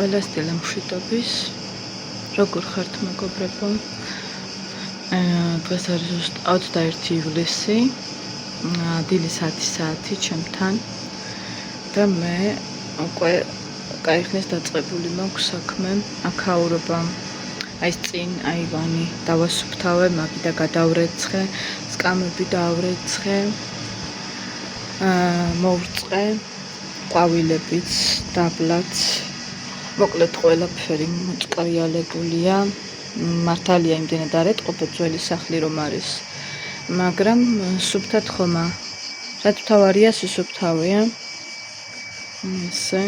ყველა სტილე მშვიდობის. როგორ ხართ მეგობრებო? დღეს არის 21 ივლისი. დილი 10 საათი ჩემთან და მე უკვე კაიხნის დაწყებული მაქვს საქმე, აქაურობა. Այս წინ აივანი დავასუფთავე, მაგიდა გადავრეცხე, სკამები დავრეცხე, მოვრწყე, ყვავილებიც, დაბლაც, მოკლედ ყველაფერი მოწყრიალებულია. მართალია იმდენად არ ეტყობე ძველი სახლი რომ არის, მაგრამ სუფთად ხომა. რაც თავარია, სუსუფთავია. ესე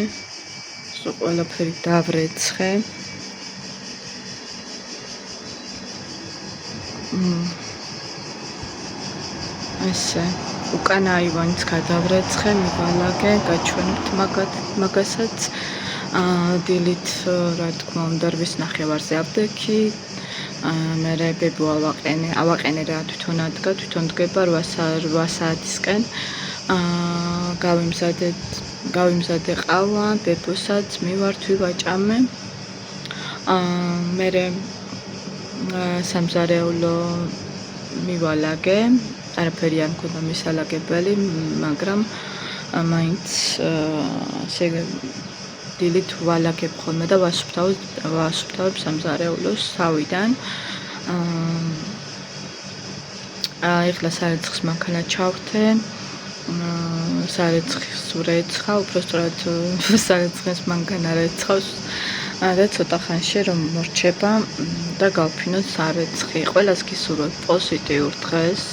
ყველაფერი დავრეცხე. ესე უკანა აივანიც გადავრეცხე, მივალაგე, გაჩვენებთ მაგასაც. დილით რა თქმა უნდა რვის ნახევარზე აბდექი. მერე ბებო ავაყენე რა თვითონ ადგა, თვითონ დგება 8 საათისკენ. გავიმზადე ყავა, ბებოსაც მივართ ვივაჭამე. მერე სამზარეულო მივალაგე, არაფერი არ მქონდა მისალაგებელი, მაგრამ მაინც დილით ვალაგებ ხოლმე და ვასუფთავებ სამზარეულოს თავიდან. ეხლა სარეცხის მანქანა ჩავთე, სარეცხის ვრეცხა, უბრალოდ სარეცხის მანქანა რეცხავს და ცოტა ხანში რომ მორჩება და გავფინოთ სარეცხი. ყველას გისურვებთ პოზიტიურ დღეს.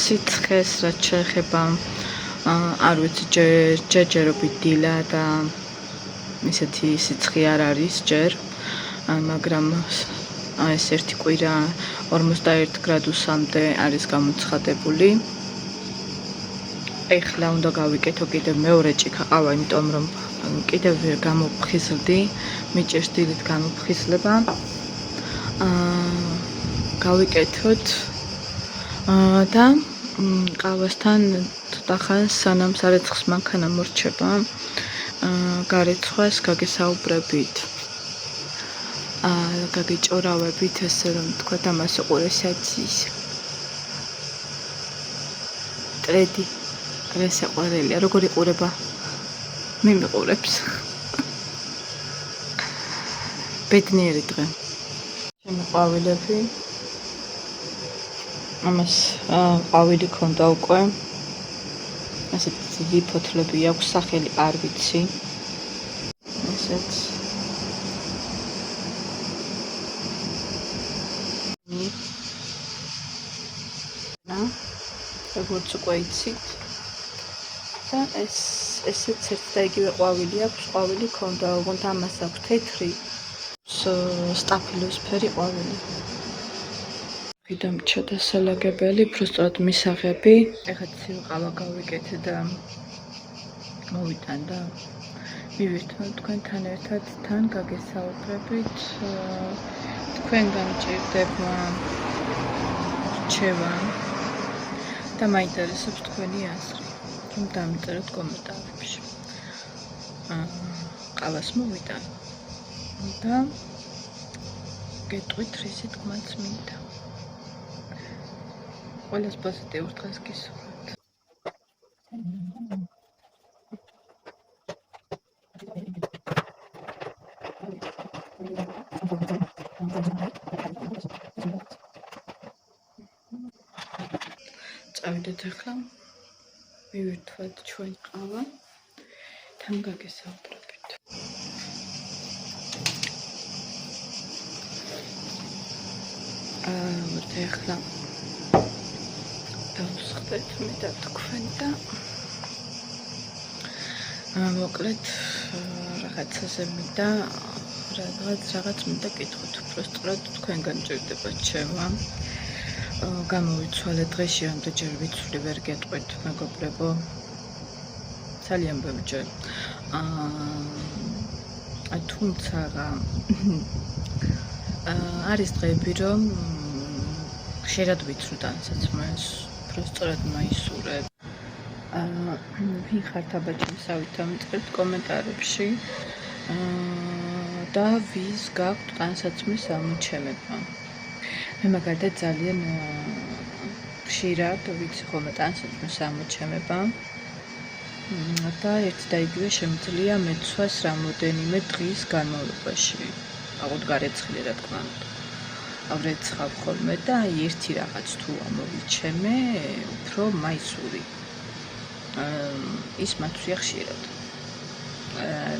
სიცხეს რაც შეეხება არ ვიცი, ჯერჯერობით დილა და ისეთი სიცხე არ არის ჯერ, მაგრამ ეს ერთი კვირა 41 გრადუსამდე არის გამოცხადებული. ეხლა უნდა გავიკეთო კიდევ მეორე ჭიქა ყავა, იმიტომ რომ კიდევ ვერ გამოფხიზლდი, მიჭერს დილით გამოფხიზლება. გავიკეთოთ და ყავასთან ცოტა ხანს სანამ სარეცხის მანქანა მორჩება, გარეცხვას გაგესაუბრებით. გაგეჭორავებით, ესე რომ თქვა ამას უყურესაც ის ტრედი რესაყურელია, როგორ იყურება? მიმიყურებს. ბედნიერი დღე. ჩემი ყვავილები. ამას ყვავილი ქონდა უკვე. ასეთი დიდი ფოთლები აქვს, სახელი არ ვიცი. ესეც როგორც უკვე იცით და ესეც ერთ და იგივე ყვავილი აქვს, ყვავილი ქონდა, ოღონდ ამას აქვს თეთრი სტაფილოსფერი ყვავილი. ვიდამჩა დასალაგებელი, უბრალოდ მისაღები. ეხლა ცივი ყავა გავიკეთე და მოვიტან და მივირთმევ თქვენთან ერთად, თან გაგესაუბრებით. თქვენგან მჭირდება რჩევა და მაინტერესებს თქვენი აზრი. რომ დამიწეროთ კომენტარებში. ყავას მოვიტან და გეტყვით რისი თქმაც მინდა. ყველას პოზიტიურ დღეს გისურვებთ. წავიდეთ ახლა, მივირთვათ ჩვენ ყავა, თან გაგესაუბრებით. ახლა დავსხდეთ მე და თქვენ და მოკლედ რაღაცაზე მინდა რაღაც მინდა კითხოთ, უბრალოდ თქვენგან ჭირდება რჩევა. გამოვიცვალე დღეში ამდენჯერ ვიცვლი, ვერ გეტყვით მეგობრებო. ძალიან ბევრჯერ. თუმცა არის დღეები რომ ხშირად ვიცვლი ტანსაცმელს, უბრალოდ მაისურებ. ვინ ხართ აბაჭიმსავით ამწერთ კომენტარებში და ვის გაქვთ ტანსაცმლის ამოჩემება. მე მაგალითად ძალიან ხშირად ვიცი ხოლმე ტანსაცმლის ამოჩემება და ერთ და იგივე შემიძლია მეცვას რამოდენიმე დღის განმავლობაში. აღოდ გარეცხილი რა თქმა უნდა. ავრეცხავ ხოლმე და ერთი რაღაც თუ ამოვიჩემე, უფრო მაისური. ის მათვია ხშირად.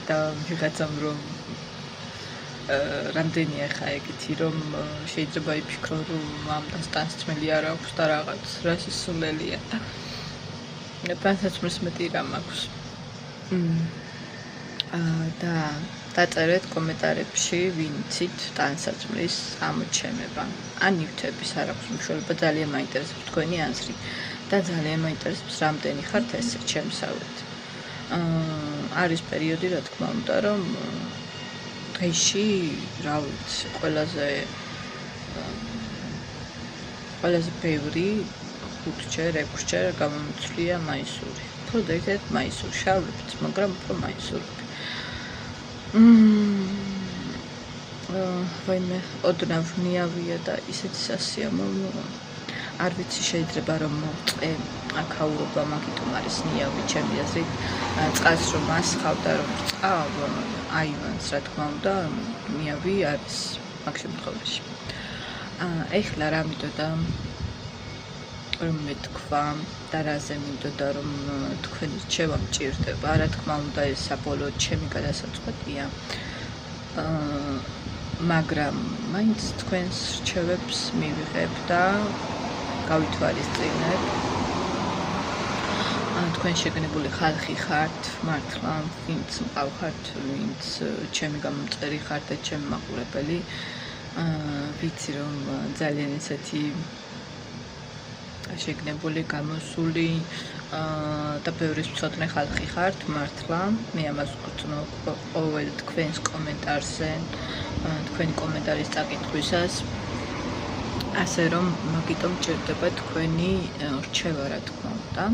და ვიღაცამ რომ რამდენია ხა ეგეთი რომ შეიძლება იფიქრო რომ ამ ტანსაცმელი არ აქვს და რაღაც რას ისულელია. ტანსაცმლის მეტი რამ აქვს. და დაწერეთ კომენტარებში ვინცით ტანსაცმლის ამოჩემება. ან ნივთების არ აქვს მნიშვნელობა, ძალიან მაინტერესებს თქვენი აზრი და ძალიან მაინტერესებს რამდენი ხართ ესე ჩემსავეთ. არის პერიოდი რა თქმა უნდა რომ დღეში რა ვიცი ყველაზე ბევრი 5-ჯერ 6-ჯერ გამომცვლია მაისური. უფრო დაიწყეთ მაისური შავრებიც, მაგრამ უფრო მაისური. ვაიმე ოდნავ ნიავია და ისეთი სასიამოვნო. არ ვიცი შეიძლება რომ მოწყე აქაურობა მაგიტომ არის ნიავი ჩემი აზრით. წყალს რომ ასხავ და რომ წავ აივანს რა თქმა უნდა ნიავი არის მაგ შემთხვევაში. ეხლა რა მითოდა რომ მეთქვა და რაზე მინდოდა რომ თქვენი რჩევა მჭირდება. რა თქმა უნდა ეს საბოლოოდ ჩემი გადასაწყვეტია. მაგრამ მაინც თქვენს რჩევებს მივიღებ და გავითვალისწინებ. თქვენ შეგნებული ხალხი ხართ, მართლა, ვინც მყავხართ, ვინც ჩემი გამომწერი ხართ და ჩემი მაყურებელი. ვიცი რომ ძალიან ისეთი შეგნებული, გამოსული და ბევრის მცოდნე ხალხი ხართ, მართლა. მე ამას ვგრძნობ ყოველ თქვენს კომენტარზე, თქვენი კომენტარის წაკითხვისას. ასე რომ მაგიტომ ჭირდება თქვენი რჩევა რა თქმა უნდა.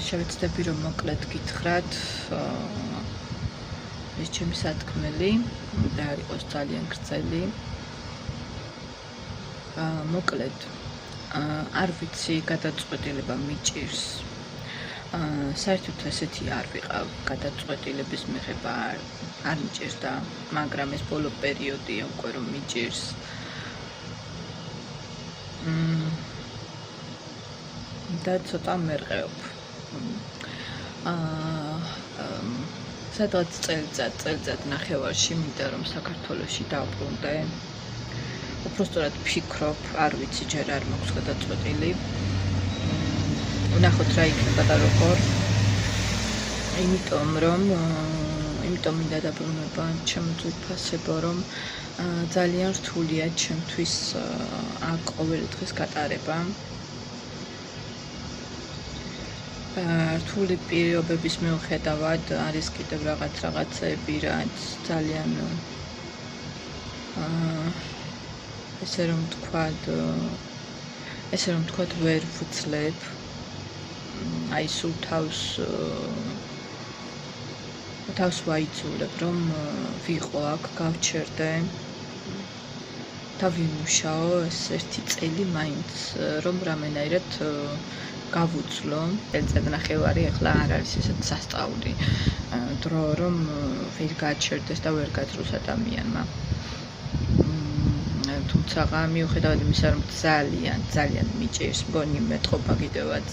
შევეცდები რომ მოკლედ გითხრათ ეს ჩემი სათქმელი და არ იყოს ძალიან გრძელი. მოკლედ არ ვიცი გადაწყვეტილება მიჭირს. საერთოდ ესეთი არ ვიყავ გადაწყვეტილების მიღება არ მიჭირდა, მაგრამ ეს ბოლო პერიოდია უკვე რომ მიჭირს. და ცოტა მერყეობ. სადღაც წელიწად ნახევარში მინდა რომ საქართველოში დავბრუნდე. უпростоრად ფიქრობ, არ ვიცი ჯერ არ მაქვს გადაწყვეტილი. ვნახოთ რა იქნება და როგორ. იმიტომ მინდა დაბრუნება ჩემო ძვირფასებო, რომ ძალიან რთულია ჩემთვის აქ ყოველი დღის გატარება. რთული პირობების მიუხედავად არის კიდევ რაღაცები, რაც ძალიან ესე რომ ვთქვათ ვერ ვუძლებ. აი სულ თავს ვაიძულებ რომ ვიყო აქ, გავჩერდე და ვიმუშაო ეს ერთი წელი მაინც რომ რამენაირად გავუძლო. წელიწად ნახევარი ახლა არ არის ესეთ სასწაული დრო რომ ვერ გაჩერდეს და ვერ გაძროს ადამიანმა. თუმცა მიუხედავად იმისა რომ ძალიან მიჭირს მგონი მეტყობა კიდევაც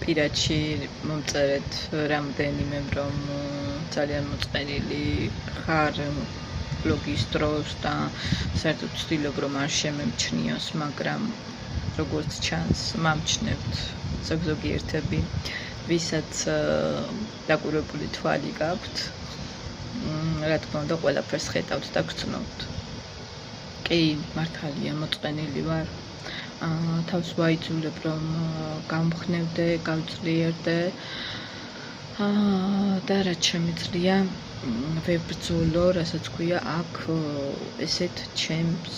პირადში მომწერეთ რამდენიმე რომ ძალიან მოწყენილი ხარ ბლოგის დროს და საერთოდ ვცდილობ რომ არ შემემჩნიოს, მაგრამ როგორც ჩანს მამჩნევთ ზოგიერთები, ვისაც დაკვირვებული თვალი გაქვთ. რა თქმა უნდა ყველაფერს ხედავთ და გრძნობთ. კი, მართალია მოწყენილი ვარ. თავს ვაიძულებ რომ გამხნევდე, გავძლიერდე და რაც შემიძლია ვებრძოლო, რასაც ქვია აქ ესეთ ჩემს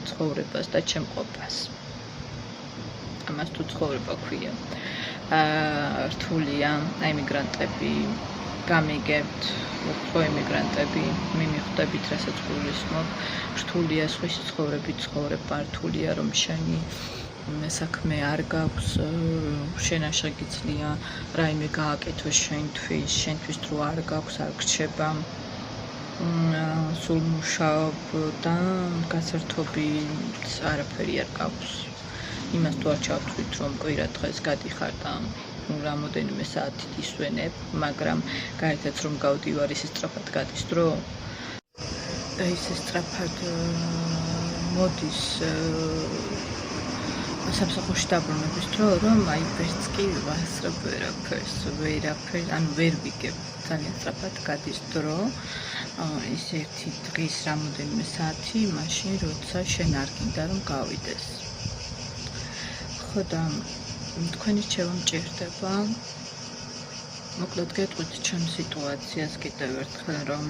ცხოვრებას და ჩემყოფას. ამას თუ ცხოვრება ქვია. რთულია, აი მიგრანტები გამიგებთ, უფრო ემიგრანტები მიმიხვდებით, რასაც გულისხმობ, რთულია სხვისი ცხოვრებით ცხოვრება, რთულია რომ შენი საქმე არ გაქვს, შენ აღარ გიძლია რაიმე გააკეთო შენთვის დრო არ გაქვს, არ გრჩება. სულ მუშაობ და გასართობით არაფერი არ გაქვს. იმას თუ არ ჩავთვლით, რომ კვირა დღეს გადიხარ და რამოდენიმე საათით ისვენებ, მაგრამ გაერთაც რომ გავდივარ, ისე სწრაფად გადის დრო და ისე სწრაფად მოდის სამსახურში დაბრუნების დრო, რომ აი ვერც კი ვასწრებ ვერაფერს, ანუ ვერ ვიგებ, ძალიან სწრაფად გადის დრო. ის ერთი დღის რამოდენიმე საათი, მაშინ როცა შენ არ გინდა რომ გავიდეს. ხო და თქვენი რჩევა მჭირდება. მოკლედ გეტყვით ჩემ სიტუაციას კიდევ ერთხელ, რომ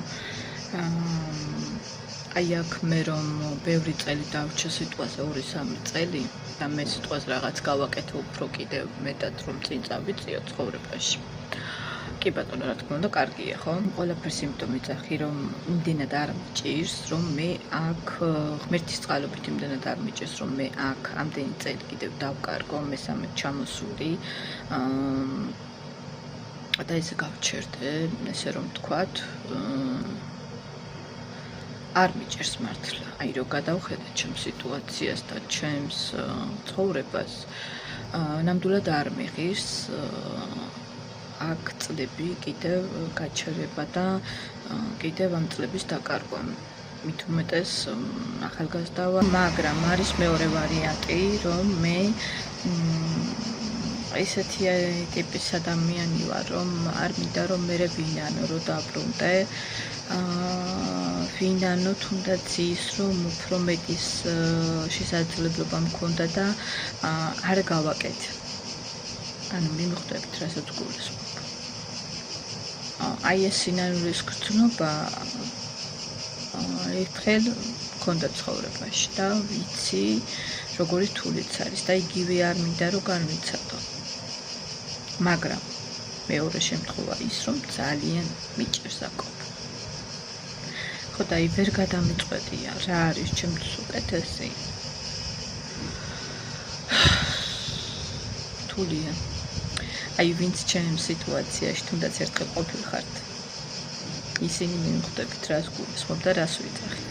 აი აქ მე რომ ბევრი წელი დავრჩა სიტყვაზე 2-3 წელი და მე სიტყვას რაღაც გავაკეთე უფრო კიდევ მეტად რომ წინ წავიწიო ცხოვრებაში. კი ბატონო, რა თქმა უნდა, კარგია, ხო? ყველაფერს იმიტომ მიწახი, რომ იმდენად არ მიჭირს, რომ მე აქ ღმერთის წყალობით იმდენად არ მიჭირს, რომ მე აქ ამდენი წელი კიდევ დავკარგო, მესამედ ჩამოსული და ესე გავჩერდე, ესე რომ თქვათ, არ მიჭირს მართლა. აი რო გადავხედე ჩემს სიტუაციას და ჩემს ცხოვრებას, ნამდვილად არ მიღირს აქ წლები კიდევ გაჩერება და კიდევ ამ წლების დაკარგვა. მით უმეტეს ახალგაზრდა ვარ, მაგრამ არის მეორე ვარიანტი, რომ მე ესეთი ტიპის ადამიანი ვარ, რომ არ მინდა რომ მე ვინანო, რომ დაბრუნდე. ვინანო თუნდაც ის, რომ უფრო მეტის შესაძლებლობა მქონდა და არ გავაკეთე. ანუ მიმხვდებით, რასაც გულისხმობ. აი ეს სინანულის გრძნობა ერთხელ მქონდა ცხოვრებაში და ვიცი, როგორი თულიც არის და იგივე არ მინდა რომ განვიცადო. მაგრამ მეორე შემთხვევა ის, რომ ძალიან მიჭირს აკობ. ხო და აი ვერ გადამიწყვეტია, რა არის ჩემთვის უკეთესი. თულია. აი ვინც ჩემს სიტუაციაში თუნდაც ერთხელ ყოფილხართ, ისინი მიმხვდებით, რას გულისხმობ და რას ვიძახი.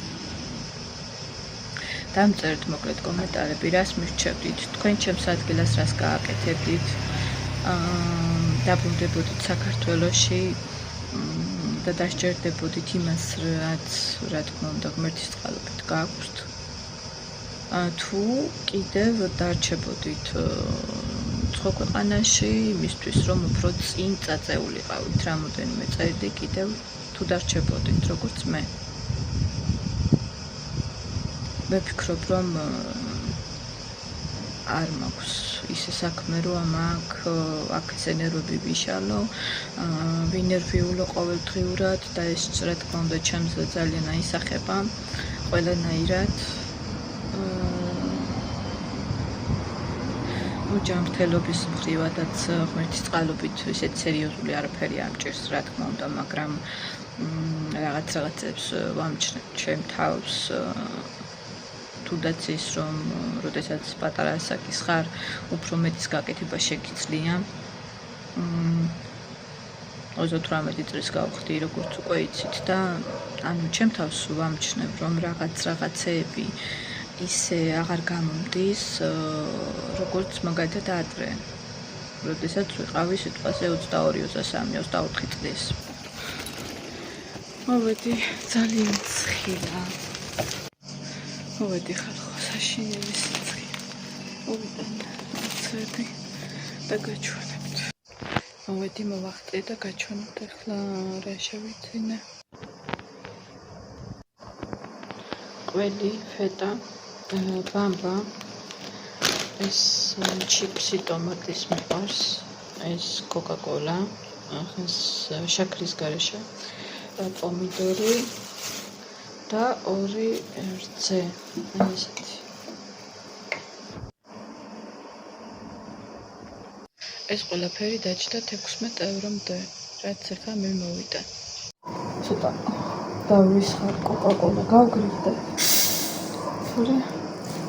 დამწერთ მოკლედ კომენტარები, რას მირჩევდით, თქვენ ჩემს ადგილას რას გააკეთებდით, დაბრუნდებოდით საქართველოში და დასჯერდებოდით იმას, რაც რა თქმა უნდა ღმერთის წყალობით გააქვთ. თუ კიდევ დარჩებოდით სხვა ქვეყანაში, იმისთვის რომ უფრო წინ წაწეულიყავით რამოდენიმე წელი კიდევ თუ დარჩებოდით, როგორც მე. მე ვფიქრობ, რომ არ მაქვს ისე საქმე, რომ აქ ეს ენერგიები ვიშალო, ვინერვიულო ყოველდღიურად და ეს რა თქმა უნდა ჩემზე ძალიან აისახება ყველანაირად. ჯანმრთელობის მხრივადაც ღმერთის წყალობით ისეთ სერიოზული არაფერი არ მჭირს, რა თქმა უნდა, მაგრამ რაღაცებს ვამჩნევ ჩემ თავს, თუნდაც ის, რომ როდესაც პატარა ასაკის ხარ, უფრო მეტის გაკეთება შეგიძლია. 38 წლის გავხდი, როგორც უკვე იცით და ანუ ჩემ თავს ვამჩნევ, რომ რაღაცეები ისე აღარ გამომდის, როგორც მაგალითად ადრე, როდესაც ვიყავი სიტყვაზე 22-23, 24 წლის. მოვედი ძალიან ცხილა. მოვედი ხალხო, საშინელი სიცხე. მოვიდან ცები და გაჩვენებთ. მოვედი მოვახტე და გაჩვენებთ, ახლა რა შევიცინე. ყველი, ფეტა, ბამბა, ეს ჩიპსი ტომატის მიყვარს, ეს კოკა-კოლა, შაქრის გარეშე, პომიდორი და 2 რძე, აი ესეთი. ეს ყველაფერი დაჯდა 16 ევრომდე, რაც ახლა მე მოვიდა. ცოტა დავისხარ კოკაკოლა გავგრილდე. თორე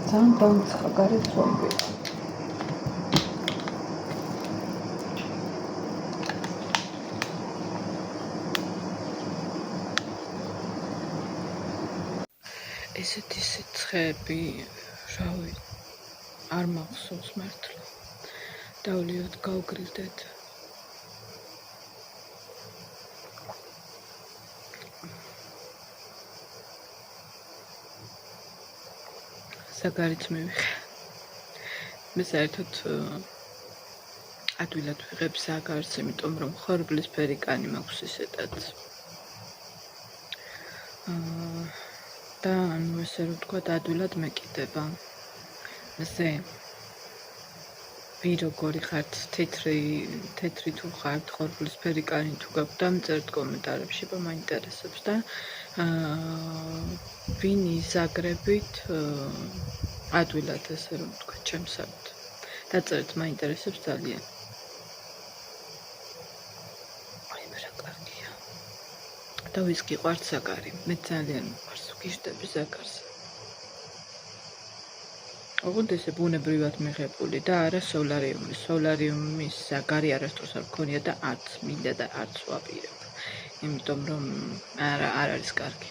ძალიან დამცხა გარეთ ზომბი. ესეთი სიცხეები, რავი, არ მახსოვს მართლა. დავლიოთ გავგრილდეთ. საგარიც მივიღე. მე საერთოდ ადვილად ვიღებ საგარს, იმიტომ რომ ხორბლისფერი კანი მაქვს ისედაც. და ანუ ესე რომ ვთქვა, ადვილად მეკიდება. მზე ვიროგორი ხართ, თეთრი თუ ხართ, ხორბლისფერი კანი თუ გაქვთ, დამწერთ კომენტარებში, მაინტერესებს და ვინ იზაგრებით ადვილად ესე რომ ვთქვა, ჩემსავით. დაწერეთ, მაინტერესებს ძალიან. აი მე რა კარგია. და ვის გიყვართ ზაგარი, მე ძალიან მიყვარს, ვგიჟდები ზაგარს. ოღონდ ესე ბუნებრივად მიღებული და არა სოლარიუმი. სოლარიუმის ზაგარი არასდროს არ მქონია და არც მინდა და არც ვაპირებ. იმიტომ რომ არ არის კარგი.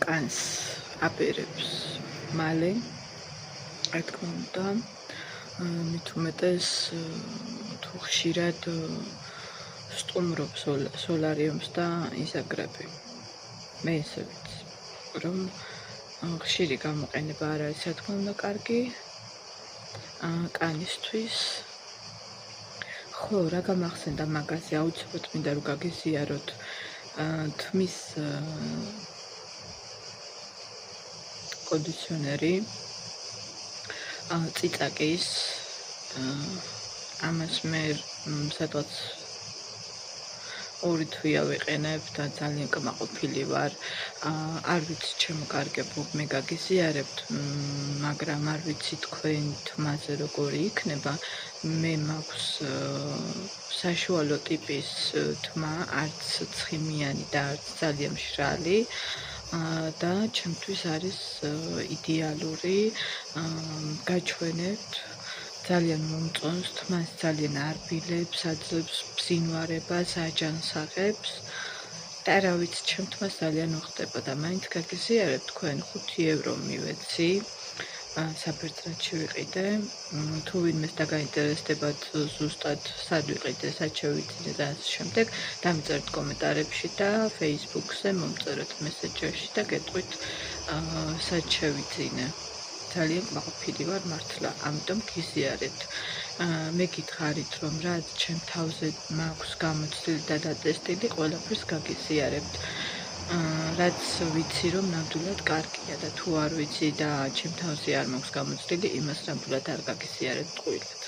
კანს აპირებს მალე, რა თქმა უნდა, მით უმეტეს თუ ხშირად სტუმრობ სოლარიუმს და იზაგრები. მე ისე ვიცი, რომ ხშირი გამოყენება არ არის, რა თქმა უნდა, კარგი კანისთვის. ხო, რა გამახსენდა მაგაზე, აუცილებლად მინდა რომ გაგიზიაროთ თმის კონდიციონერი, წიწაკის, ამას მე სადღაც 2 თვეა ვიყენებ და ძალიან კმაყოფილი ვარ. არ ვიცი ჩემო კარგებო, მე გაგიზიარებთ, მაგრამ არ ვიცი თქვენ თმაზე როგორი იქნება. მე მაქვს საშუალო ტიპის თმა, არც ცხიმიანი და არც ძალიან მშრალი. და ჩემთვის არის იდეალური. გაჩვენებთ, ძალიან მომწონს, თმას ძალიან არბილებს, აძლევს ბზინვარებას, აჯანსაღებს და რა ვიცი, ჩემ თმას ძალიან უხდება და მაინც გაგიზიარებთ თქვენ 5 ევრო მივეცი. საბერძნეთში ვიყიდე. თუ ვინმეს დაგაინტერესდებათ ზუსტად სად ვიყიდე, სად შევიძინე და ასე შემდეგ, დამწერთ კომენტარებში და Facebook-ზე მომწერეთ მესენჯერში და გეტყვით სად შევიძინე. ძალიან კმაყოფილი ვარ მართლა, ამიტომ გიზიარებთ. მე გითხარით, რომ რაც ჩემ თავზე მაქვს გამოცდილი და დატესტილი, ყველაფერს გაგიზიარებთ. რაც ვიცი, რომ ნამდვილად კარგია და თუ არ ვიცი და ჩემ თავზე არ მაქვს გამოცდილი, იმას ნამდვილად არ გაგიზიარებთ ტყუილად.